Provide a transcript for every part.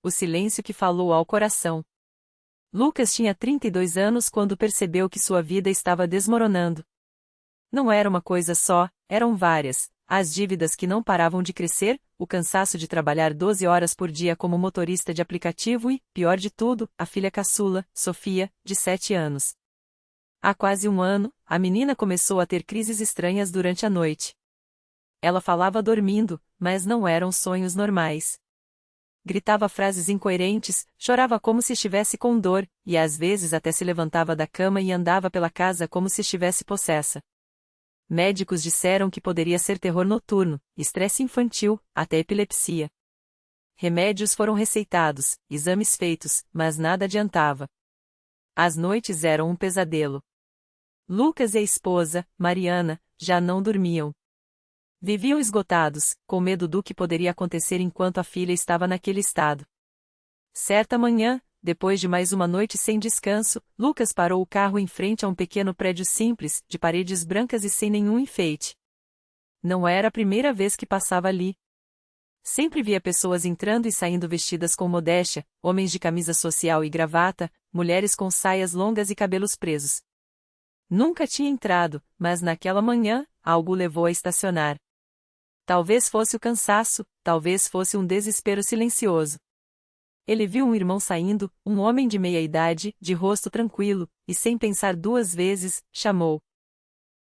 O silêncio que falou ao coração. Lucas tinha 32 anos quando percebeu que sua vida estava desmoronando. Não era uma coisa só, eram várias: as dívidas que não paravam de crescer, o cansaço de trabalhar 12 horas por dia como motorista de aplicativo e, pior de tudo, a filha caçula, Sofia, de 7 anos. Há quase um ano, a menina começou a ter crises estranhas durante a noite. Ela falava dormindo, mas não eram sonhos normais. Gritava frases incoerentes, chorava como se estivesse com dor, e às vezes até se levantava da cama e andava pela casa como se estivesse possessa. Médicos disseram que poderia ser terror noturno, estresse infantil, até epilepsia. Remédios foram receitados, exames feitos, mas nada adiantava. As noites eram um pesadelo. Lucas e a esposa, Mariana, já não dormiam. Viviam esgotados, com medo do que poderia acontecer enquanto a filha estava naquele estado. Certa manhã, depois de mais uma noite sem descanso, Lucas parou o carro em frente a um pequeno prédio simples, de paredes brancas e sem nenhum enfeite. Não era a primeira vez que passava ali. Sempre via pessoas entrando e saindo vestidas com modéstia, homens de camisa social e gravata, mulheres com saias longas e cabelos presos. Nunca tinha entrado, mas naquela manhã, algo o levou a estacionar. Talvez fosse o cansaço, talvez fosse um desespero silencioso. Ele viu um irmão saindo, um homem de meia idade, de rosto tranquilo, e sem pensar duas vezes, chamou: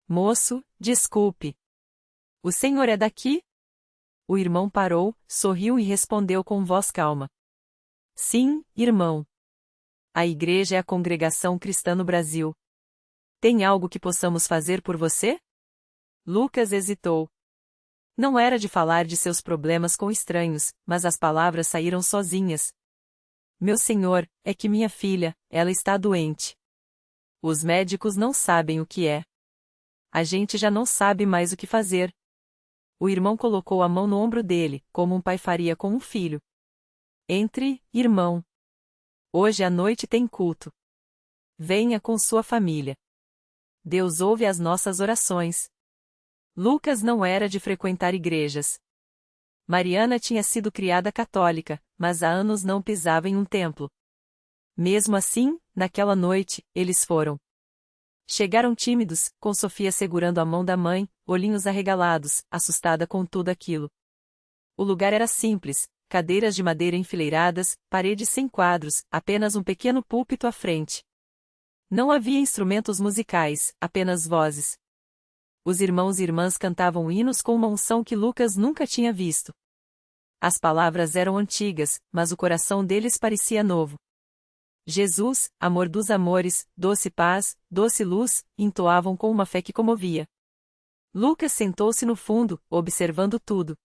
"Moço, desculpe. O senhor é daqui?" O irmão parou, sorriu e respondeu com voz calma: "Sim, irmão. A igreja é a Congregação Cristã no Brasil. Tem algo que possamos fazer por você?" Lucas hesitou. Não era de falar de seus problemas com estranhos, mas as palavras saíram sozinhas. "Meu senhor, é que minha filha, ela está doente. Os médicos não sabem o que é. A gente já não sabe mais o que fazer." O irmão colocou a mão no ombro dele, como um pai faria com um filho. "Entre, irmão. Hoje à noite tem culto. Venha com sua família. Deus ouve as nossas orações." Lucas não era de frequentar igrejas. Mariana tinha sido criada católica, mas há anos não pisava em um templo. Mesmo assim, naquela noite, eles foram. Chegaram tímidos, com Sofia segurando a mão da mãe, olhinhos arregalados, assustada com tudo aquilo. O lugar era simples: cadeiras de madeira enfileiradas, paredes sem quadros, apenas um pequeno púlpito à frente. Não havia instrumentos musicais, apenas vozes. Os irmãos e irmãs cantavam hinos com uma unção que Lucas nunca tinha visto. As palavras eram antigas, mas o coração deles parecia novo. "Jesus, amor dos amores, doce paz, doce luz", entoavam com uma fé que comovia. Lucas sentou-se no fundo, observando tudo.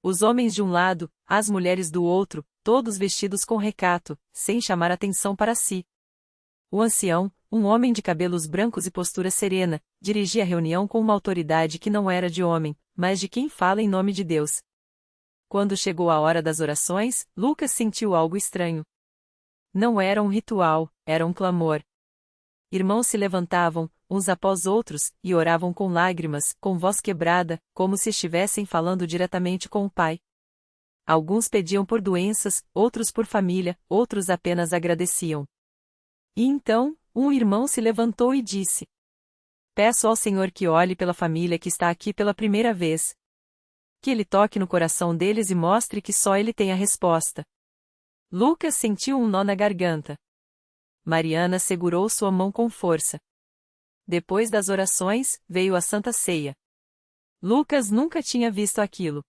Os homens de um lado, as mulheres do outro, todos vestidos com recato, sem chamar atenção para si. O ancião, um homem de cabelos brancos e postura serena, dirigia a reunião com uma autoridade que não era de homem, mas de quem fala em nome de Deus. Quando chegou a hora das orações, Lucas sentiu algo estranho. Não era um ritual, era um clamor. Irmãos se levantavam, uns após outros, e oravam com lágrimas, com voz quebrada, como se estivessem falando diretamente com o Pai. Alguns pediam por doenças, outros por família, outros apenas agradeciam. E então, um irmão se levantou e disse: "Peço ao Senhor que olhe pela família que está aqui pela primeira vez. Que Ele toque no coração deles e mostre que só Ele tem a resposta." Lucas sentiu um nó na garganta. Mariana segurou sua mão com força. Depois das orações, veio a Santa Ceia. Lucas nunca tinha visto aquilo.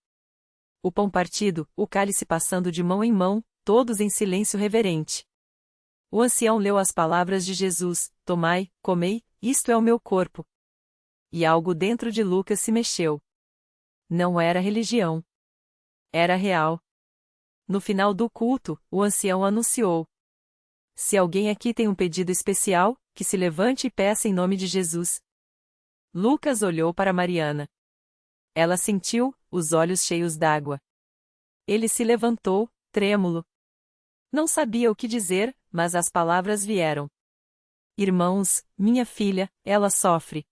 O pão partido, o cálice passando de mão em mão, todos em silêncio reverente. O ancião leu as palavras de Jesus: "Tomai, comei, isto é o meu corpo." E algo dentro de Lucas se mexeu. Não era religião. Era real. No final do culto, o ancião anunciou: "Se alguém aqui tem um pedido especial, que se levante e peça em nome de Jesus." Lucas olhou para Mariana. Ela sentiu, os olhos cheios d'água. Ele se levantou, trêmulo. Não sabia o que dizer, mas as palavras vieram: "Irmãos, minha filha, ela sofre.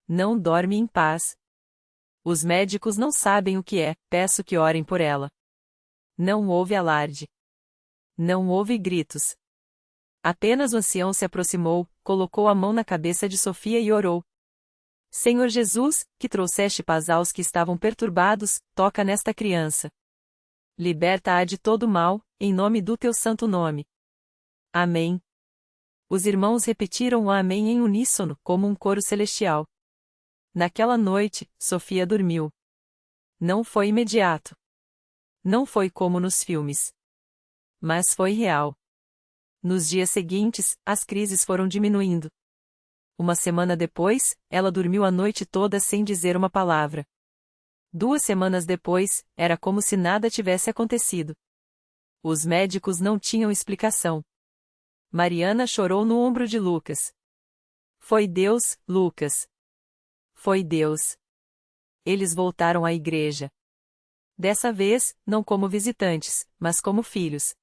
Não dorme em paz. Os médicos não sabem o que é, peço que orem por ela." Não houve alarde. Não houve gritos. Apenas o ancião se aproximou, colocou a mão na cabeça de Sofia e orou. Senhor Jesus, que trouxeste paz aos que estavam perturbados, toca nesta criança. Liberta-a de todo mal, em nome do teu santo nome. Amém. Os irmãos repetiram o amém em uníssono, como um coro celestial. Naquela noite, Sofia dormiu. Não foi imediato. Não foi como nos filmes. Mas foi real. Nos dias seguintes, as crises foram diminuindo. Uma semana depois, ela dormiu a noite toda sem dizer uma palavra. 2 semanas depois, era como se nada tivesse acontecido. Os médicos não tinham explicação. Mariana chorou no ombro de Lucas. Foi Deus, Lucas. Foi Deus. Eles voltaram à igreja. Dessa vez, não como visitantes, mas como filhos.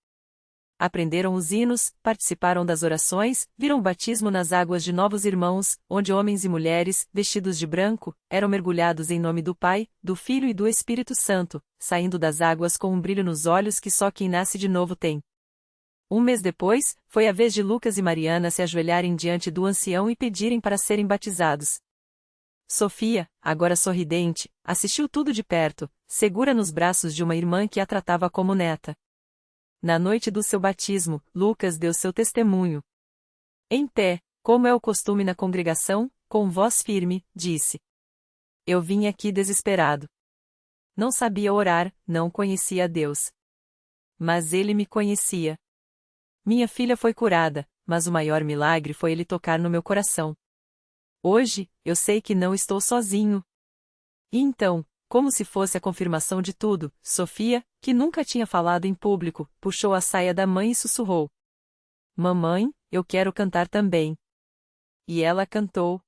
Aprenderam os hinos, participaram das orações, viram o batismo nas águas de novos irmãos, onde homens e mulheres, vestidos de branco, eram mergulhados em nome do Pai, do Filho e do Espírito Santo, saindo das águas com um brilho nos olhos que só quem nasce de novo tem. 1 mês depois, foi a vez de Lucas e Mariana se ajoelharem diante do ancião e pedirem para serem batizados. Sofia, agora sorridente, assistiu tudo de perto, segura nos braços de uma irmã que a tratava como neta. Na noite do seu batismo, Lucas deu seu testemunho. Em pé, como é o costume na congregação, com voz firme, disse: Eu vim aqui desesperado. Não sabia orar, não conhecia a Deus. Mas Ele me conhecia. Minha filha foi curada, mas o maior milagre foi Ele tocar no meu coração. Hoje, eu sei que não estou sozinho. E então, como se fosse a confirmação de tudo, Sofia, que nunca tinha falado em público, puxou a saia da mãe e sussurrou: Mamãe, eu quero cantar também. E ela cantou.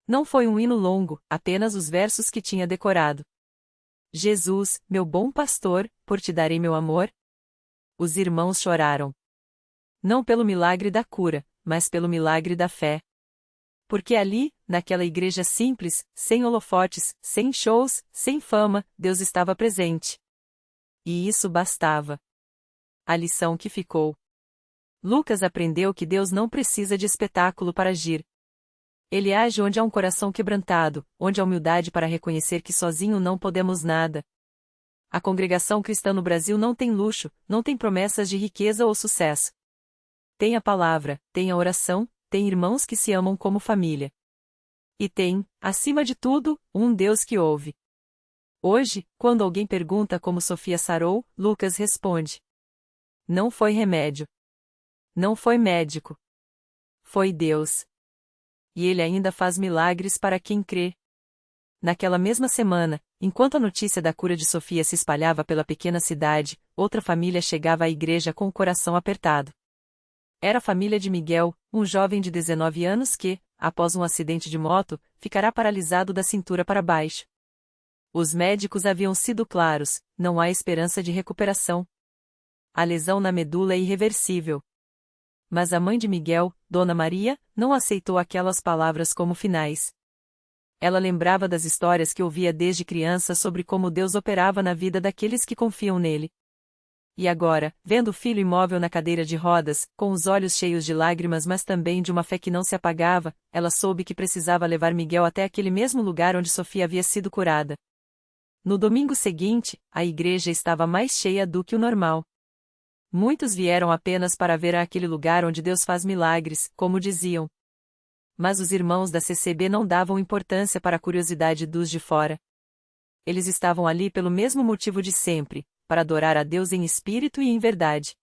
Não foi um hino longo, apenas os versos que tinha decorado. Jesus, meu bom pastor, por ti darei meu amor. Os irmãos choraram. Não pelo milagre da cura, mas pelo milagre da fé. Porque ali, naquela igreja simples, sem holofotes, sem shows, sem fama, Deus estava presente. E isso bastava. A lição que ficou. Lucas aprendeu que Deus não precisa de espetáculo para agir. Ele age onde há um coração quebrantado, onde há humildade para reconhecer que sozinho não podemos nada. A congregação cristã no Brasil não tem luxo, não tem promessas de riqueza ou sucesso. Tem a palavra, tem a oração, tem irmãos que se amam como família. E tem, acima de tudo, um Deus que ouve. Hoje, quando alguém pergunta como Sofia sarou, Lucas responde: Não foi remédio. Não foi médico. Foi Deus. E Ele ainda faz milagres para quem crê. Naquela mesma semana, enquanto a notícia da cura de Sofia se espalhava pela pequena cidade, outra família chegava à igreja com o coração apertado. Era a família de Miguel, um jovem de 19 anos que, após um acidente de moto, ficará paralisado da cintura para baixo. Os médicos haviam sido claros: não há esperança de recuperação. A lesão na medula é irreversível. Mas a mãe de Miguel, Dona Maria, não aceitou aquelas palavras como finais. Ela lembrava das histórias que ouvia desde criança sobre como Deus operava na vida daqueles que confiam nele. E agora, vendo o filho imóvel na cadeira de rodas, com os olhos cheios de lágrimas mas também de uma fé que não se apagava, ela soube que precisava levar Miguel até aquele mesmo lugar onde Sofia havia sido curada. No domingo seguinte, a igreja estava mais cheia do que o normal. Muitos vieram apenas para ver aquele lugar onde Deus faz milagres, como diziam. Mas os irmãos da CCB não davam importância para a curiosidade dos de fora. Eles estavam ali pelo mesmo motivo de sempre: para adorar a Deus em espírito e em verdade.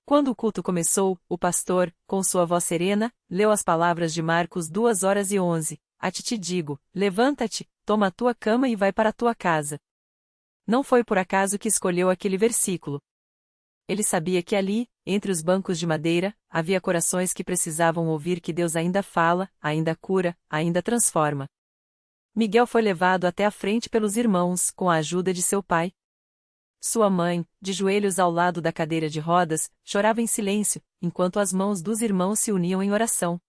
Quando o culto começou, o pastor, com sua voz serena, leu as palavras de Marcos 2:11. A ti te digo, levanta-te, toma a tua cama e vai para a tua casa. Não foi por acaso que escolheu aquele versículo. Ele sabia que ali, entre os bancos de madeira, havia corações que precisavam ouvir que Deus ainda fala, ainda cura, ainda transforma. Miguel foi levado até a frente pelos irmãos, com a ajuda de seu pai. Sua mãe, de joelhos ao lado da cadeira de rodas, chorava em silêncio, enquanto as mãos dos irmãos se uniam em oração.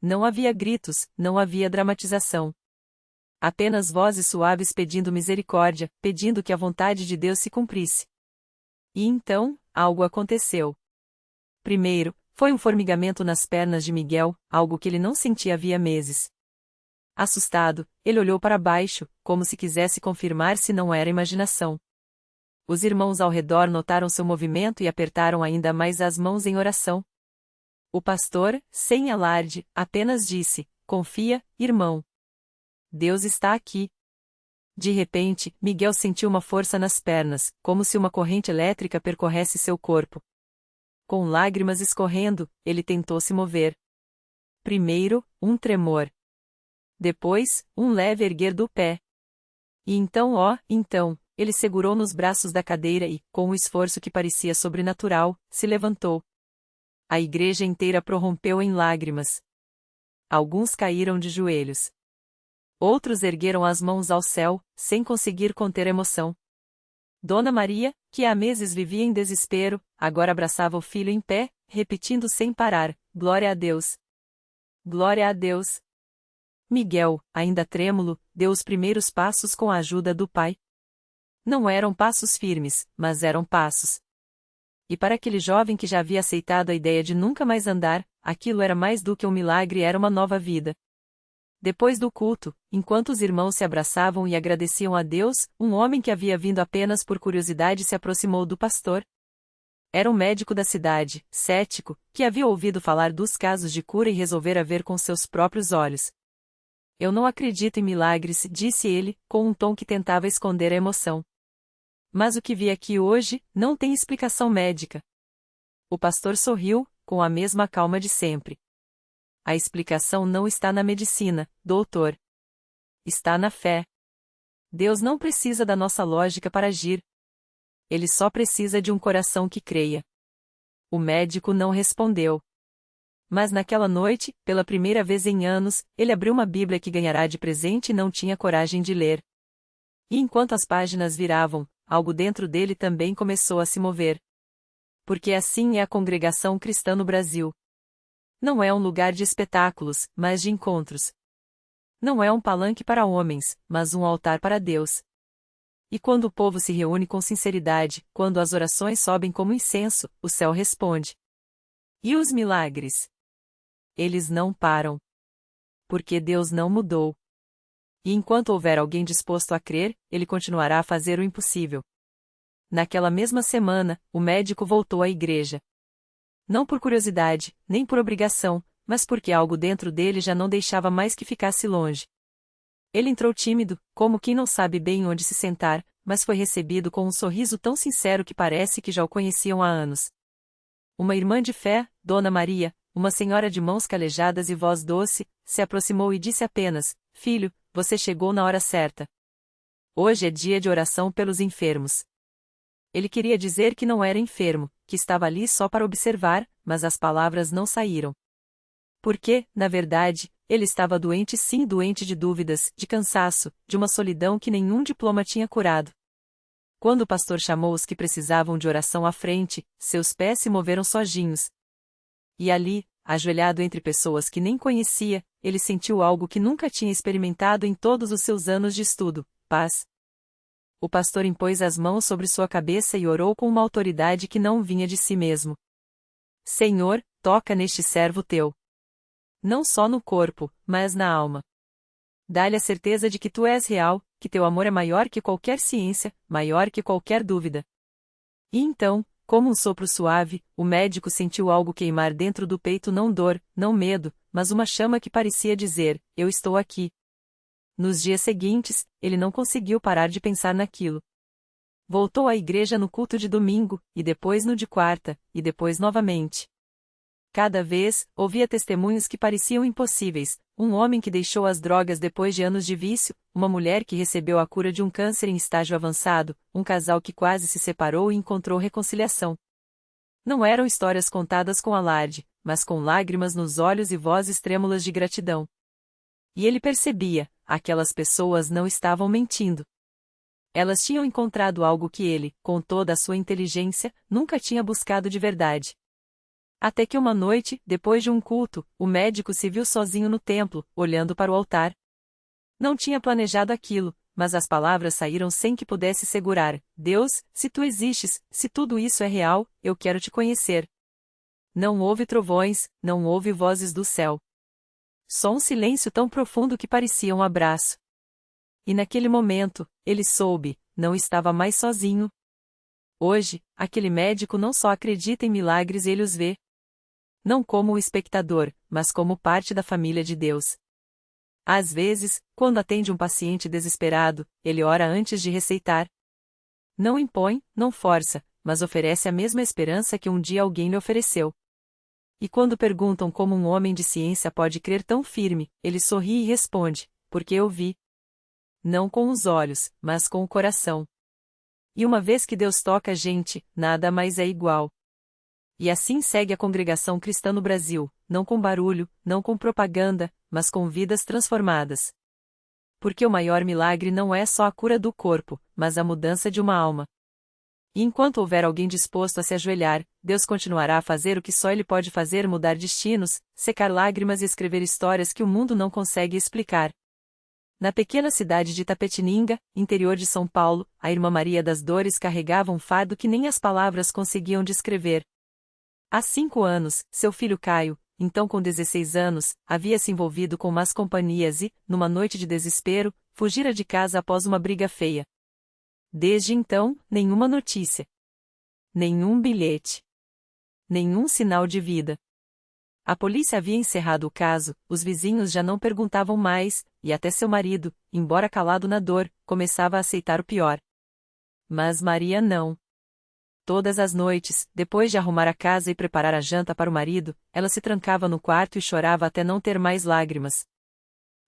Não havia gritos, não havia dramatização. Apenas vozes suaves pedindo misericórdia, pedindo que a vontade de Deus se cumprisse. E então, algo aconteceu. Primeiro, foi um formigamento nas pernas de Miguel, algo que ele não sentia havia meses. Assustado, ele olhou para baixo, como se quisesse confirmar se não era imaginação. Os irmãos ao redor notaram seu movimento e apertaram ainda mais as mãos em oração. O pastor, sem alarde, apenas disse: "Confia, irmão. Deus está aqui." De repente, Miguel sentiu uma força nas pernas, como se uma corrente elétrica percorresse seu corpo. Com lágrimas escorrendo, ele tentou se mover. Primeiro, um tremor. Depois, um leve erguer do pé. E então, ele segurou nos braços da cadeira e, com um esforço que parecia sobrenatural, se levantou. A igreja inteira prorrompeu em lágrimas. Alguns caíram de joelhos. Outros ergueram as mãos ao céu, sem conseguir conter a emoção. Dona Maria, que há meses vivia em desespero, agora abraçava o filho em pé, repetindo sem parar: "Glória a Deus! Glória a Deus!" Miguel, ainda trêmulo, deu os primeiros passos com a ajuda do pai. Não eram passos firmes, mas eram passos. E para aquele jovem que já havia aceitado a ideia de nunca mais andar, aquilo era mais do que um milagre, era uma nova vida. Depois do culto, enquanto os irmãos se abraçavam e agradeciam a Deus, um homem que havia vindo apenas por curiosidade se aproximou do pastor. Era um médico da cidade, cético, que havia ouvido falar dos casos de cura e resolvera ver com seus próprios olhos. "Eu não acredito em milagres", disse ele, com um tom que tentava esconder a emoção. "Mas o que vi aqui hoje não tem explicação médica." O pastor sorriu, com a mesma calma de sempre. "A explicação não está na medicina, doutor. Está na fé. Deus não precisa da nossa lógica para agir. Ele só precisa de um coração que creia." O médico não respondeu. Mas naquela noite, pela primeira vez em anos, ele abriu uma Bíblia que ganhará de presente e não tinha coragem de ler. E enquanto as páginas viravam, algo dentro dele também começou a se mover. Porque assim é a congregação cristã no Brasil. Não é um lugar de espetáculos, mas de encontros. Não é um palanque para homens, mas um altar para Deus. E quando o povo se reúne com sinceridade, quando as orações sobem como incenso, o céu responde. E os milagres? Eles não param. Porque Deus não mudou. E enquanto houver alguém disposto a crer, ele continuará a fazer o impossível. Naquela mesma semana, o médico voltou à igreja. Não por curiosidade, nem por obrigação, mas porque algo dentro dele já não deixava mais que ficasse longe. Ele entrou tímido, como quem não sabe bem onde se sentar, mas foi recebido com um sorriso tão sincero que parece que já o conheciam há anos. Uma irmã de fé, Dona Maria, uma senhora de mãos calejadas e voz doce, se aproximou e disse apenas: "Filho, você chegou na hora certa. Hoje é dia de oração pelos enfermos." Ele queria dizer que não era enfermo, que estava ali só para observar, mas as palavras não saíram. Porque, na verdade, ele estava doente, sim, doente de dúvidas, de cansaço, de uma solidão que nenhum diploma tinha curado. Quando o pastor chamou os que precisavam de oração à frente, seus pés se moveram sozinhos. E ali, ajoelhado entre pessoas que nem conhecia, ele sentiu algo que nunca tinha experimentado em todos os seus anos de estudo: paz. O pastor impôs as mãos sobre sua cabeça e orou com uma autoridade que não vinha de si mesmo. "Senhor, toca neste servo teu. Não só no corpo, mas na alma. Dá-lhe a certeza de que tu és real, que teu amor é maior que qualquer ciência, maior que qualquer dúvida." E então, como um sopro suave, o médico sentiu algo queimar dentro do peito, não dor, não medo, mas uma chama que parecia dizer: "Eu estou aqui." Nos dias seguintes, ele não conseguiu parar de pensar naquilo. Voltou à igreja no culto de domingo, e depois no de quarta, e depois novamente. Cada vez, ouvia testemunhos que pareciam impossíveis: um homem que deixou as drogas depois de anos de vício, uma mulher que recebeu a cura de um câncer em estágio avançado, um casal que quase se separou e encontrou reconciliação. Não eram histórias contadas com alarde, mas com lágrimas nos olhos e vozes trêmulas de gratidão. E ele percebia: aquelas pessoas não estavam mentindo. Elas tinham encontrado algo que ele, com toda a sua inteligência, nunca tinha buscado de verdade. Até que uma noite, depois de um culto, o médico se viu sozinho no templo, olhando para o altar. Não tinha planejado aquilo, mas as palavras saíram sem que pudesse segurar. Deus, se tu existes, se tudo isso é real, eu quero te conhecer. Não houve trovões, não houve vozes do céu. Só um silêncio tão profundo que parecia um abraço. E naquele momento, ele soube, não estava mais sozinho. Hoje, aquele médico não só acredita em milagres e ele os vê. Não como o espectador, mas como parte da família de Deus. Às vezes, quando atende um paciente desesperado, ele ora antes de receitar. Não impõe, não força, mas oferece a mesma esperança que um dia alguém lhe ofereceu. E quando perguntam como um homem de ciência pode crer tão firme, ele sorri e responde: porque eu vi. Não com os olhos, mas com o coração. E uma vez que Deus toca a gente, nada mais é igual. E assim segue a congregação cristã no Brasil, não com barulho, não com propaganda, mas com vidas transformadas. Porque o maior milagre não é só a cura do corpo, mas a mudança de uma alma. E enquanto houver alguém disposto a se ajoelhar, Deus continuará a fazer o que só Ele pode fazer: mudar destinos, secar lágrimas e escrever histórias que o mundo não consegue explicar. Na pequena cidade de Itapetininga, interior de São Paulo, a irmã Maria das Dores carregava um fardo que nem as palavras conseguiam descrever. Há 5 anos, seu filho Caio, então com 16 anos, havia se envolvido com más companhias e, numa noite de desespero, fugira de casa após uma briga feia. Desde então, nenhuma notícia. Nenhum bilhete. Nenhum sinal de vida. A polícia havia encerrado o caso, os vizinhos já não perguntavam mais, e até seu marido, embora calado na dor, começava a aceitar o pior. Mas Maria não. Todas as noites, depois de arrumar a casa e preparar a janta para o marido, ela se trancava no quarto e chorava até não ter mais lágrimas.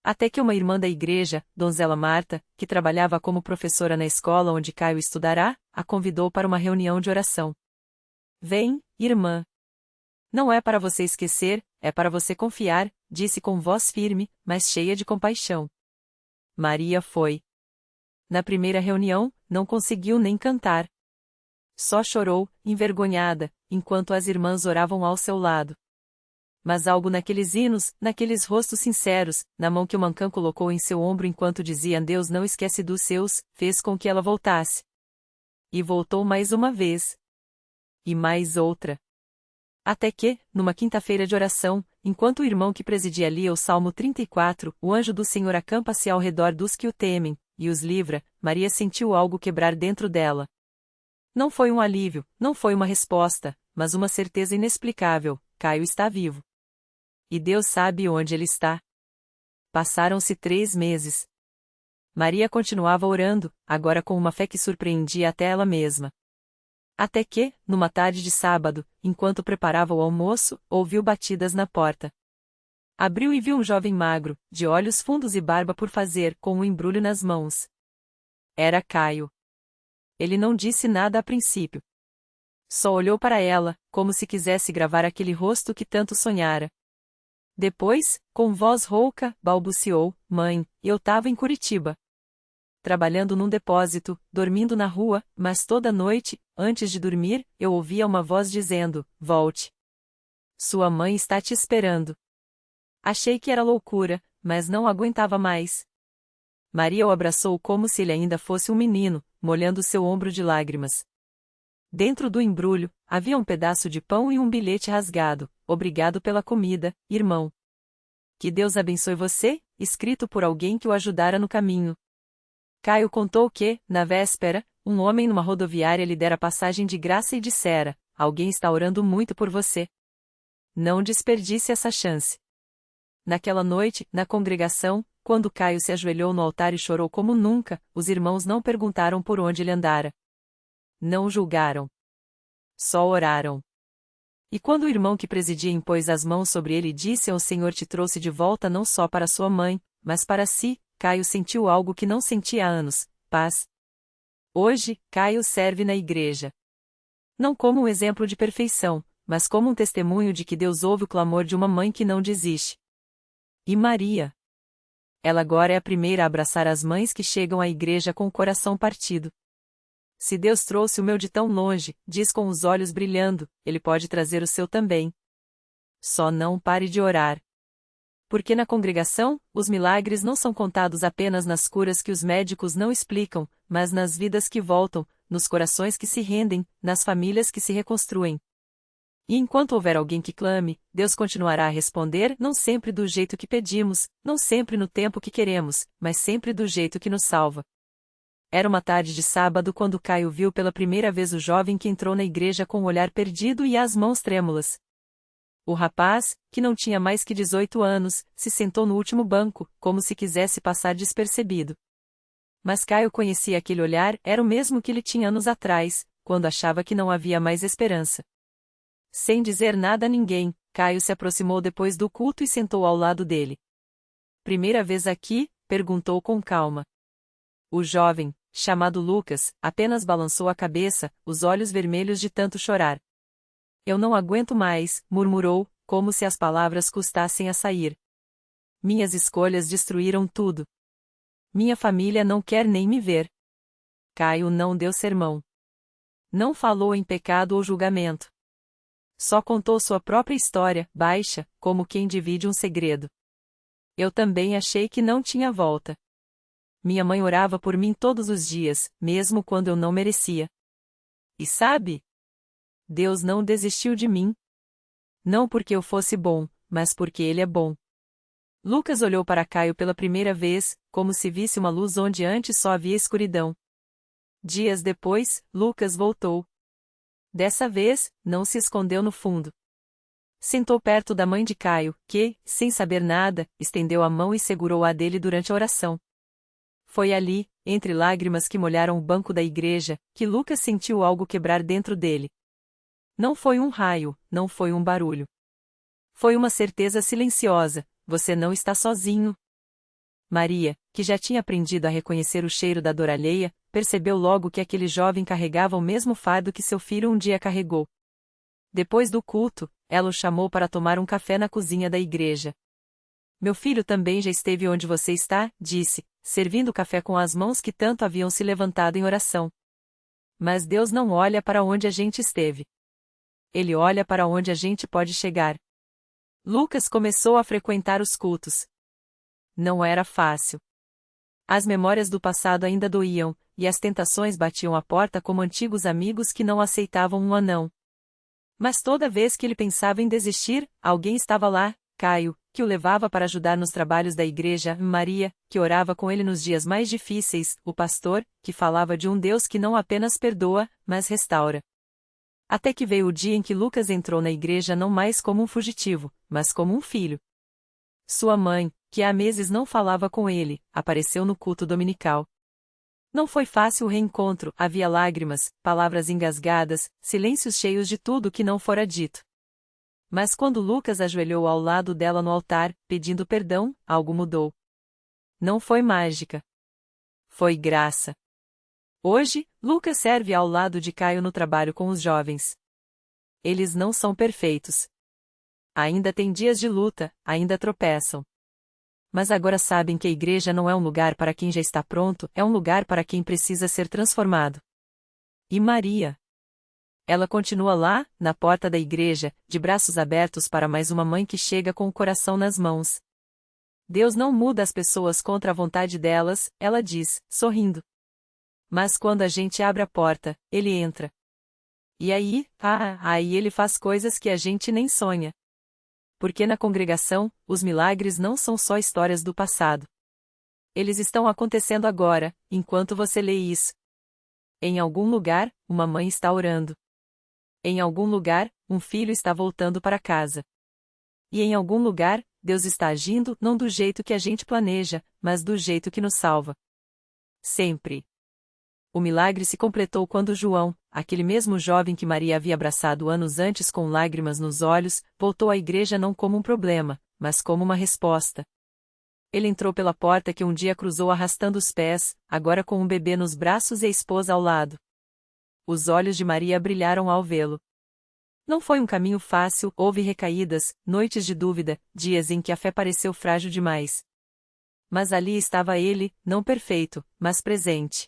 Até que uma irmã da igreja, donzela Marta, que trabalhava como professora na escola onde Caio estudará, a convidou para uma reunião de oração. Vem, irmã. Não é para você esquecer, é para você confiar, disse com voz firme, mas cheia de compaixão. Maria foi. Na primeira reunião, não conseguiu nem cantar. Só chorou, envergonhada, enquanto as irmãs oravam ao seu lado. Mas algo naqueles hinos, naqueles rostos sinceros, na mão que o Mancã colocou em seu ombro enquanto dizia Deus não esquece dos seus, fez com que ela voltasse. E voltou mais uma vez. E mais outra. Até que, numa quinta-feira de oração, enquanto o irmão que presidia lia o Salmo 34, o anjo do Senhor acampa-se ao redor dos que o temem, e os livra, Maria sentiu algo quebrar dentro dela. Não foi um alívio, não foi uma resposta, mas uma certeza inexplicável: Caio está vivo. E Deus sabe onde ele está. Passaram-se 3 meses. Maria continuava orando, agora com uma fé que surpreendia até ela mesma. Até que, numa tarde de sábado, enquanto preparava o almoço, ouviu batidas na porta. Abriu e viu um jovem magro, de olhos fundos e barba por fazer, com um embrulho nas mãos. Era Caio. Ele não disse nada a princípio. Só olhou para ela, como se quisesse gravar aquele rosto que tanto sonhara. Depois, com voz rouca, balbuciou: Mãe, eu tava em Curitiba. Trabalhando num depósito, dormindo na rua, mas toda noite, antes de dormir, eu ouvia uma voz dizendo: Volte. Sua mãe está te esperando. Achei que era loucura, mas não aguentava mais. Maria o abraçou como se ele ainda fosse um menino, molhando seu ombro de lágrimas. Dentro do embrulho, havia um pedaço de pão e um bilhete rasgado: Obrigado pela comida, irmão. Que Deus abençoe você, escrito por alguém que o ajudara no caminho. Caio contou que, na véspera, um homem numa rodoviária lhe dera passagem de graça e dissera: Alguém está orando muito por você. Não desperdice essa chance. Naquela noite, na congregação, quando Caio se ajoelhou no altar e chorou como nunca, os irmãos não perguntaram por onde ele andara. Não julgaram. Só oraram. E quando o irmão que presidia impôs as mãos sobre ele e disse: O Senhor te trouxe de volta não só para sua mãe, mas para si, Caio sentiu algo que não sentia há anos: paz. Hoje, Caio serve na igreja. Não como um exemplo de perfeição, mas como um testemunho de que Deus ouve o clamor de uma mãe que não desiste. E Maria? Ela agora é a primeira a abraçar as mães que chegam à igreja com o coração partido. Se Deus trouxe o meu de tão longe, diz com os olhos brilhando, Ele pode trazer o seu também. Só não pare de orar. Porque na congregação, os milagres não são contados apenas nas curas que os médicos não explicam, mas nas vidas que voltam, nos corações que se rendem, nas famílias que se reconstruem. E enquanto houver alguém que clame, Deus continuará a responder, não sempre do jeito que pedimos, não sempre no tempo que queremos, mas sempre do jeito que nos salva. Era uma tarde de sábado quando Caio viu pela primeira vez o jovem que entrou na igreja com o olhar perdido e as mãos trêmulas. O rapaz, que não tinha mais que 18 anos, se sentou no último banco, como se quisesse passar despercebido. Mas Caio conhecia aquele olhar, era o mesmo que ele tinha anos atrás, quando achava que não havia mais esperança. Sem dizer nada a ninguém, Caio se aproximou depois do culto e sentou ao lado dele. Primeira vez aqui? Perguntou com calma. O jovem, chamado Lucas, apenas balançou a cabeça, os olhos vermelhos de tanto chorar. Eu não aguento mais, murmurou, como se as palavras custassem a sair. Minhas escolhas destruíram tudo. Minha família não quer nem me ver. Caio não deu sermão. Não falou em pecado ou julgamento. Só contou sua própria história, baixa, como quem divide um segredo. Eu também achei que não tinha volta. Minha mãe orava por mim todos os dias, mesmo quando eu não merecia. E sabe? Deus não desistiu de mim. Não porque eu fosse bom, mas porque Ele é bom. Lucas olhou para Caio pela primeira vez, como se visse uma luz onde antes só havia escuridão. Dias depois, Lucas voltou. Dessa vez, não se escondeu no fundo. Sentou perto da mãe de Caio, que, sem saber nada, estendeu a mão e segurou a dele durante a oração. Foi ali, entre lágrimas que molharam o banco da igreja, que Lucas sentiu algo quebrar dentro dele. Não foi um raio, não foi um barulho. Foi uma certeza silenciosa: você não está sozinho. Maria, que já tinha aprendido a reconhecer o cheiro da dor alheia, percebeu logo que aquele jovem carregava o mesmo fardo que seu filho um dia carregou. Depois do culto, ela o chamou para tomar um café na cozinha da igreja. Meu filho também já esteve onde você está, disse, servindo café com as mãos que tanto haviam se levantado em oração. Mas Deus não olha para onde a gente esteve. Ele olha para onde a gente pode chegar. Lucas começou a frequentar os cultos. Não era fácil. As memórias do passado ainda doíam, e as tentações batiam à porta como antigos amigos que não aceitavam um anão. Mas toda vez que ele pensava em desistir, alguém estava lá, Caio, que o levava para ajudar nos trabalhos da igreja, Maria, que orava com ele nos dias mais difíceis, o pastor, que falava de um Deus que não apenas perdoa, mas restaura. Até que veio o dia em que Lucas entrou na igreja não mais como um fugitivo, mas como um filho. Sua mãe, que há meses não falava com ele, apareceu no culto dominical. Não foi fácil o reencontro, havia lágrimas, palavras engasgadas, silêncios cheios de tudo que não fora dito. Mas quando Lucas ajoelhou ao lado dela no altar, pedindo perdão, algo mudou. Não foi mágica. Foi graça. Hoje, Lucas serve ao lado de Caio no trabalho com os jovens. Eles não são perfeitos. Ainda têm dias de luta, ainda tropeçam. Mas agora sabem que a igreja não é um lugar para quem já está pronto, é um lugar para quem precisa ser transformado. E Maria? Ela continua lá, na porta da igreja, de braços abertos para mais uma mãe que chega com o coração nas mãos. Deus não muda as pessoas contra a vontade delas, ela diz, sorrindo. Mas quando a gente abre a porta, ele entra. E aí ele faz coisas que a gente nem sonha. Porque na congregação, os milagres não são só histórias do passado. Eles estão acontecendo agora, enquanto você lê isso. Em algum lugar, uma mãe está orando. Em algum lugar, um filho está voltando para casa. E em algum lugar, Deus está agindo não do jeito que a gente planeja, mas do jeito que nos salva. Sempre. O milagre se completou quando João, aquele mesmo jovem que Maria havia abraçado anos antes com lágrimas nos olhos, voltou à igreja não como um problema, mas como uma resposta. Ele entrou pela porta que um dia cruzou arrastando os pés, agora com um bebê nos braços e a esposa ao lado. Os olhos de Maria brilharam ao vê-lo. Não foi um caminho fácil, houve recaídas, noites de dúvida, dias em que a fé pareceu frágil demais. Mas ali estava ele, não perfeito, mas presente.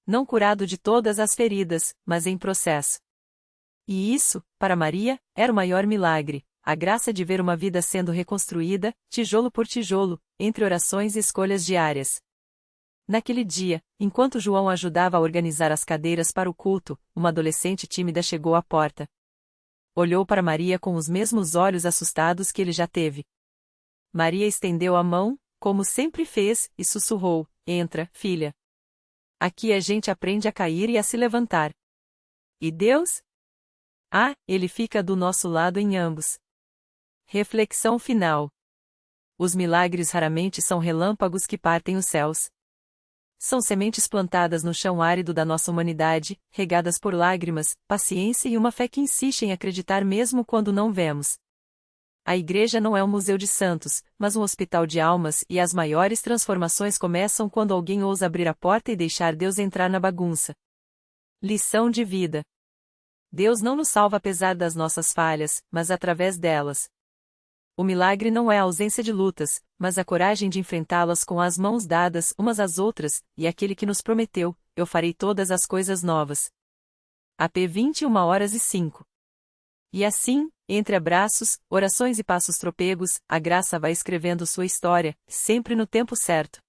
Não curado de todas as feridas, mas em processo. E isso, para Maria, era o maior milagre. A graça de ver uma vida sendo reconstruída, tijolo por tijolo, entre orações e escolhas diárias. Naquele dia, enquanto João ajudava a organizar as cadeiras para o culto, uma adolescente tímida chegou à porta. Olhou para Maria com os mesmos olhos assustados que ele já teve. Maria estendeu a mão, como sempre fez, e sussurrou: "Entra, filha. Aqui a gente aprende a cair e a se levantar." E Deus? Ah, Ele fica do nosso lado em ambos. Reflexão final. Os milagres raramente são relâmpagos que partem os céus. São sementes plantadas no chão árido da nossa humanidade, regadas por lágrimas, paciência e uma fé que insiste em acreditar mesmo quando não vemos. A igreja não é um museu de santos, mas um hospital de almas, e as maiores transformações começam quando alguém ousa abrir a porta e deixar Deus entrar na bagunça. Lição de vida. Deus não nos salva apesar das nossas falhas, mas através delas. O milagre não é a ausência de lutas, mas a coragem de enfrentá-las com as mãos dadas umas às outras, e aquele que nos prometeu: "Eu farei todas as coisas novas." AP 21h05. E assim, entre abraços, orações e passos tropegos, a graça vai escrevendo sua história, sempre no tempo certo.